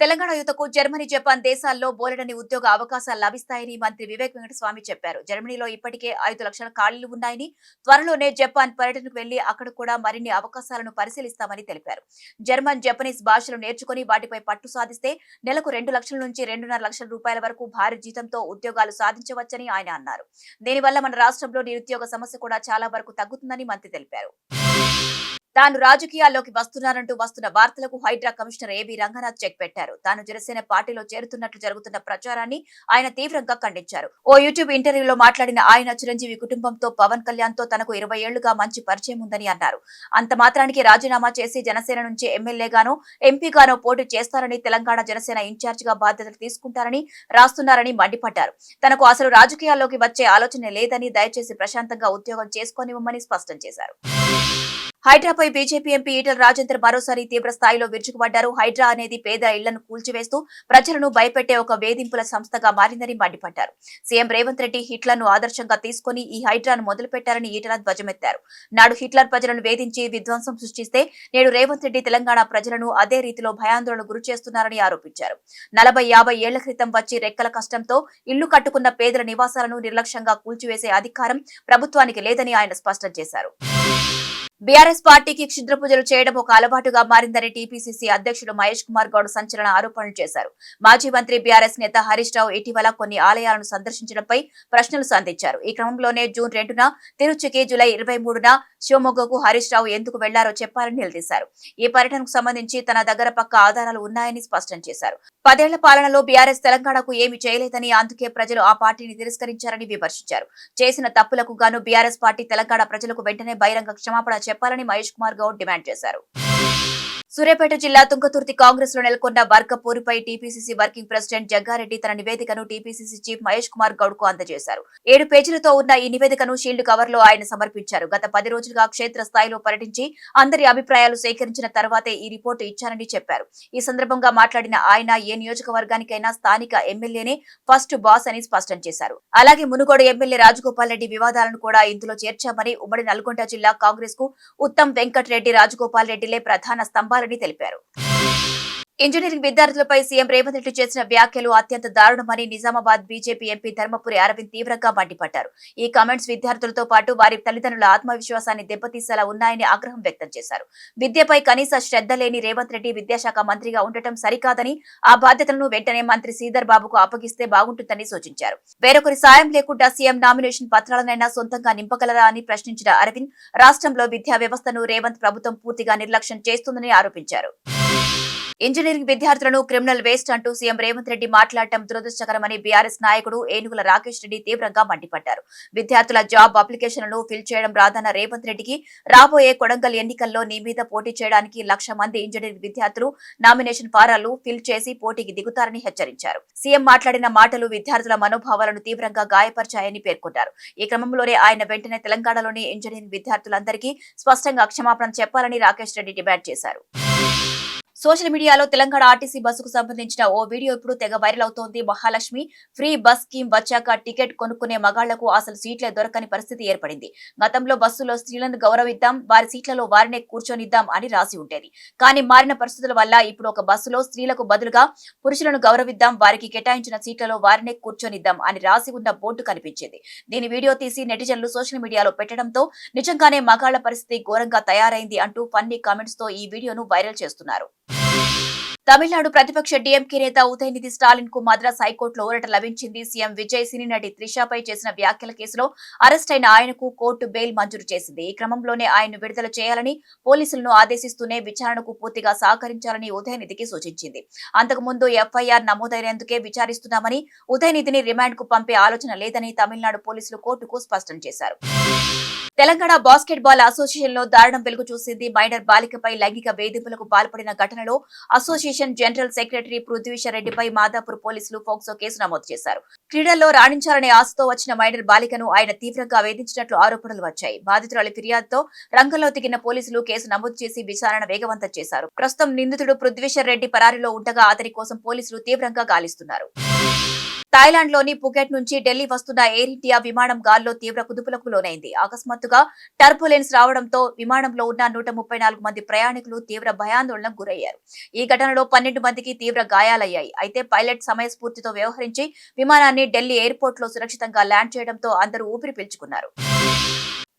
తెలంగాణ యువతకు Germany, Japan దేశాల్లో బోలెడన్ని ఉద్యోగ అవకాశాలు లభిస్తాయని మంత్రి వివేక్ వెంకటస్వామి చెప్పారు. జర్మనీలో ఇప్పటికే 5 లక్షల ఖాళీలు ఉన్నాయని, త్వరలోనే జపాన్ పర్యటనకు వెళ్లి అక్కడ కూడా మరిన్ని అవకాశాలను పరిశీలిస్తామని తెలిపారు. జర్మన్, జపనీస్ భాషలు నేర్చుకుని వాటిపై పట్టు సాధిస్తే నెలకు 2 లక్షల నుంచి 2.5 లక్షల రూపాయల వరకు భారీ జీతంతో ఉద్యోగాలు సాధించవచ్చని ఆయన అన్నారు. దీనివల్ల మన రాష్ట్రంలో నిరుద్యోగ సమస్య కూడా చాలా వరకు తగ్గుతుందని మంత్రి తెలిపారు. తాను రాజకీయాల్లోకి వస్తున్నానంటూ వస్తున్న వార్తలకు HYDRAA commissioner A B Ranganath check పెట్టారు. తాను జనసేన పార్టీలో చేరుతున్నట్లు జరుగుతున్న ప్రచారాన్ని ఆయన తీవ్రంగా ఖండించారు. ఓ యూట్యూబ్ ఇంటర్వ్యూలో మాట్లాడిన ఆయన చిరంజీవి కుటుంబంతో, పవన్ కళ్యాణ్ తో తనకు 20 ఏళ్లుగా మంచి పరిచయం ఉందని అన్నారు. అంత మాత్రానికి రాజీనామా చేసి జనసేన నుంచి ఎమ్మెల్యేగానో, ఎంపీగానో పోటీ చేస్తారని, తెలంగాణ జనసేన ఇన్ఛార్జ్ గా బాధ్యతలు తీసుకుంటారని రాస్తున్నారని మండిపడ్డారు. తనకు అసలు రాజకీయాల్లోకి వచ్చే ఆలోచన లేదని, దయచేసి ప్రశాంతంగా ఉద్యోగం చేసుకోనివ్వమని స్పష్టం చేశారు. హైడ్రాపై బీజేపీ ఎంపీ ఈటెల రాజేందర్ మరోసారి తీవ్ర స్థాయిలో విరుచుకుపడ్డారు. హైడ్రా అనేది పేద ఇళ్లను కూల్చివేస్తూ ప్రజలను భయపెట్టే ఒక వేధింపుల సంస్థగా మారిందని మండిపడ్డారు. సీఎం రేవంత్ రెడ్డి హిట్లర్ను ఆదర్శంగా తీసుకుని ఈ హైడ్రాను మొదలుపెట్టారని ఈటెల ధ్వజమెత్తారు. నాడు హిట్లర్ ప్రజలను వేధించి విధ్వంసం సృష్టిస్తే నేడు రేవంత్ రెడ్డి తెలంగాణ ప్రజలను అదే రీతిలో భయాందోళనకు గురి చేస్తున్నారని ఆరోపించారు. 40-50 ఏళ్ల క్రితం వచ్చి రెక్కల కష్టంతో ఇళ్లు కట్టుకున్న పేదల నివాసాలను నిర్లక్ష్యంగా కూల్చివేసే అధికారం ప్రభుత్వానికి లేదని ఆయన స్పష్టం చేశారు. బీఆర్ఎస్ పార్టీకి క్షుద్ర పూజలు చేయడం ఒక అలవాటుగా మారిందని టీపీసీసీ అధ్యక్షుడు మహేష్ కుమార్ గౌడ్ సంచలన ఆరోపణలు చేశారు. మాజీ మంత్రి బీఆర్ఎస్ నేత హరీష్ రావు ఇటీవల కొన్ని ఆలయాలను సందర్శించడంపై ప్రశ్నలు సంధించారు. ఈ క్రమంలోనే జూన్ 2న తిరుచికి, జూలై 23న శివమొగ్గకు హరీష్ రావు ఎందుకు వెళ్లారో చెప్పాలని నిలదీశారు. ఈ పర్యటనకు సంబంధించి తన దగ్గర పక్క ఆధారాలు ఉన్నాయని స్పష్టం చేశారు. 10 ఏళ్ల పాలనలో బీఆర్ఎస్ తెలంగాణకు ఏమీ చేయలేదని, అందుకే ప్రజలు ఆ పార్టీని తిరస్కరించారని విమర్శించారు. చేసిన తప్పులకు గాను బీఆర్ఎస్ పార్టీ తెలంగాణ ప్రజలకు వెంటనే బహిరంగ క్షమాపణ చెప్పాలని మహేష్ కుమార్ గౌడ్ డిమాండ్ చేశారు. సూర్యాపేట జిల్లా తుంగతుర్తి కాంగ్రెస్ లో నెలకొన్న వర్గ పోరుపై టీపీసీసీ వర్కింగ్ ప్రెసిడెంట్ జగ్గారెడ్డి తన నివేదికను టీపీసీసీ చీఫ్ మహేష్ కుమార్ గౌడ్ కు అందజేశారు. 7 పేజీలతో ఉన్న ఈ నివేదికను షీల్డ్ కవర్ లో ఆయన సమర్పించారు. గత 10 రోజులుగా క్షేత్ర స్థాయిలో పర్యటించి అందరి అభిప్రాయాలు సేకరించిన తర్వాతే ఈ రిపోర్టు ఇచ్చారని చెప్పారు. ఈ సందర్భంగా మాట్లాడిన ఆయన ఏ నియోజకవర్గానికైనా స్థానిక ఎమ్మెల్యేనే ఫస్ట్ బాస్ అని స్పష్టం చేశారు. అలాగే మునుగోడు ఎమ్మెల్యే రాజగోపాల్ రెడ్డి వివాదాలను కూడా ఇందులో చేర్చామని, ఉమ్మడి నల్గొండ జిల్లా కాంగ్రెస్ కు ఉత్తమ్ వెంకట్ రెడ్డి, రాజగోపాల్ రెడ్డిలే ప్రధాన స్తంభాలని తెలిపారు. ఇంజనీరింగ్ విద్యార్థులపై సీఎం రేవంత్ రెడ్డి చేసిన వ్యాఖ్యలు అత్యంత దారుణమని నిజామాబాద్ బీజేపీ ఎంపీ ధర్మపురి అరవింద్ తీవ్రంగా మండిపడ్డారు. ఈ కామెంట్స్ విద్యార్థులతో పాటు వారి తల్లిదండ్రుల ఆత్మవిశ్వాసాన్ని దెబ్బతీసేలా ఉన్నాయని ఆగ్రహం వ్యక్తం చేశారు. విద్యపై కనీస శ్రద్ధ లేని రేవంత్ రెడ్డి విద్యాశాఖ మంత్రిగా ఉండటం సరికాదని, ఆ బాధ్యతలను వెంటనే మంత్రి శ్రీధర్ బాబుకు అప్పగిస్తే బాగుంటుందని సూచించారు. వేరొకరి సాయం లేకుండా సీఎం నామినేషన్ పత్రాలనైనా సొంతంగా నింపగలరా అని ప్రశ్నించిన అరవింద్ రాష్ట్రంలో విద్యా వ్యవస్థను రేవంత్ ప్రభుత్వం పూర్తిగా నిర్లక్ష్యం చేస్తుందని ఆరోపించారు. ఇంజనీరింగ్ విద్యార్థులను క్రిమినల్ వేస్ట్ అంటూ సీఎం రేవంత్ రెడ్డి మాట్లాడటం దురదృష్టకరమని బీఆర్ఎస్ నాయకుడు ఏనుగుల రాకేష్ రెడ్డి తీవ్రంగా మండిపడ్డారు. విద్యార్థుల జాబ్ అప్లికేషన్లను ఫిల్ చేయడం రాదన్న రేవంత్ రెడ్డికి రాబోయే కొడంగల్ ఎన్నికల్లో నీ మీద పోటీ చేయడానికి 1,00,000 మంది ఇంజనీరింగ్ విద్యార్థులు నామినేషన్ ఫారాలు ఫిల్ చేసి పోటీకి దిగుతారని హెచ్చరించారు. సీఎం మాట్లాడిన మాటలు విద్యార్థుల మనోభావాలను తీవ్రంగా గాయపరిచాయని పేర్కొన్నారు. ఈ క్రమంలోనే ఆయన వెంటనే తెలంగాణలోని ఇంజనీరింగ్ విద్యార్థులందరికీ స్పష్టంగా క్షమాపణ చెప్పాలని రాకేష్ రెడ్డి డిమాండ్ చేశారు. సోషల్ మీడియాలో తెలంగాణ ఆర్టీసీ బస్సుకు సంబంధించిన ఓ వీడియో ఇప్పుడు తెగ వైరల్ అవుతోంది. మహాలక్ష్మి ఫ్రీ బస్ స్కీమ్ వచ్చాక టికెట్ కొనుక్కునే మగాళ్లకు అసలు సీట్లే దొరకని పరిస్థితి ఏర్పడింది. గతంలో బస్సులో స్త్రీలను గౌరవిద్దాం, వారి సీట్లలో వారినే కూర్చొనిద్దాం అని రాసి ఉండేది. కానీ మారిన పరిస్థితుల వల్ల ఇప్పుడు ఒక బస్సులో స్త్రీలకు బదులుగా పురుషులను గౌరవిద్దాం, వారికి కేటాయించిన సీట్లలో వారినే కూర్చొనిద్దాం అని రాసి ఉన్న బోర్డు కనిపించింది. దీని వీడియో తీసి నెటిజన్లు సోషల్ మీడియాలో పెట్టడంతో నిజంగానే మగాళ్ల పరిస్థితి ఘోరంగా తయారైంది అంటూ ఫన్నీ కామెంట్స్ తో ఈ వీడియోను వైరల్ చేస్తున్నారు. తమిళనాడు ప్రతిపక్ష డీఎంకే నేత ఉదయనిధి స్టాలిన్ కు మద్రాస్ హైకోర్టులో ఊరట లభించింది. సీఎం విజయ్, సినీ నటి త్రిషపై చేసిన వ్యాఖ్యల కేసులో అరెస్ట్ అయిన ఆయనకు కోర్టు బెయిల్ మంజూరు చేసింది. ఈ క్రమంలోనే ఆయన్ను విడుదల చేయాలని పోలీసులను ఆదేశిస్తూనే విచారణకు పూర్తిగా సహకరించాలని ఉదయనిధికి సూచించింది. అంతకుముందు ఎఫ్ఐఆర్ నమోదైనందుకే విచారిస్తున్నామని, ఉదయనిధిని రిమాండ్ కు పంపే ఆలోచన లేదని తమిళనాడు పోలీసులు కోర్టుకు స్పష్టం చేశారు. తెలంగాణ బాస్కెట్ బాల్ అసోసియేషన్ లో దారుణం వెలుగు చూసింది. మైనర్ బాలికపై లైంగిక వేధింపులకు పాల్పడిన ఘటనలో అసోసియేషన్ జనరల్ సెక్రటరీ పృథ్వీశ్వర్ రెడ్డిపై మాదాపూర్ పోలీసులు పోక్సో కేసు నమోదు చేశారు. క్రీడల్లో రాణించాలనే ఆశతో వచ్చిన మైనర్ బాలికను ఆయన తీవ్రంగా వేధించినట్లు ఆరోపణలు వచ్చాయి. బాధితురాలి ఫిర్యాదుతో రంగంలో దిగిన పోలీసులు కేసు నమోదు చేసి విచారణ వేగవంతం చేశారు. ప్రస్తుతం నిందితుడు పృథ్వీశ్వర్ రెడ్డి పరారీలో ఉండగా అతని కోసం పోలీసులు తీవ్రంగా గాలిస్తున్నారు. థాయిలాండ్ లోని పుకెట్ నుంచి ఢిల్లీ వస్తున్న ఎయిర్ ఇండియా విమానం గాల్లో తీవ్ర కుదుపులకు లోనైంది. అకస్మాత్తుగా టర్బులెన్స్ రావడంతో విమానంలో ఉన్న 134 మంది ప్రయాణికులు తీవ్ర భయాందోళనకు గురయ్యారు. ఈ ఘటనలో 12 మందికి తీవ్ర గాయాలయ్యాయి. అయితే పైలట్ సమయస్ఫూర్తితో వ్యవహరించి విమానాన్ని ఢిల్లీ ఎయిర్పోర్ట్ లో సురక్షితంగా ల్యాండ్ చేయడంతో అందరూ ఊపిరి పీల్చుకున్నారు.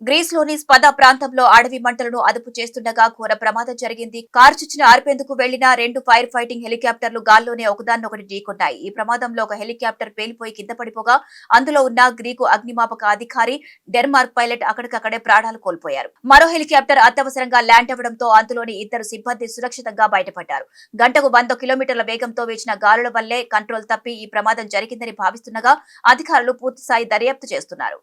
గ్రీస్ లోని స్పద ప్రాంతంలో అడవి మంటలను అదుపు చేస్తుండగా ఘోర ప్రమాదం జరిగింది. కార్చిచ్చును ఆర్పేందుకు వెళ్లిన 2 ఫైర్ ఫైటింగ్ హెలికాప్టర్లు గాల్లోనే ఒకదాన్నొకటి ఢీకొన్నాయి. ఈ ప్రమాదంలో ఒక హెలికాప్టర్ పేలిపోయి కింద పడిపోగా అందులో ఉన్న గ్రీకు అగ్నిమాపక అధికారి డెన్మార్క్ పైలట్ అక్కడికక్కడే ప్రాణాలు కోల్పోయారు. మరో హెలికాప్టర్ అత్యవసరంగా ల్యాండ్ అవ్వడంతో అందులోని 2 సిబ్బంది సురక్షితంగా బయటపడ్డారు. గంటకు 100 కిలోమీటర్ల వేగంతో వీచిన గాలుల వల్లే కంట్రోల్ తప్పి ఈ ప్రమాదం జరిగిందని భావిస్తుండగా అధికారులు పూర్తిస్థాయి దర్యాప్తు చేస్తున్నారు.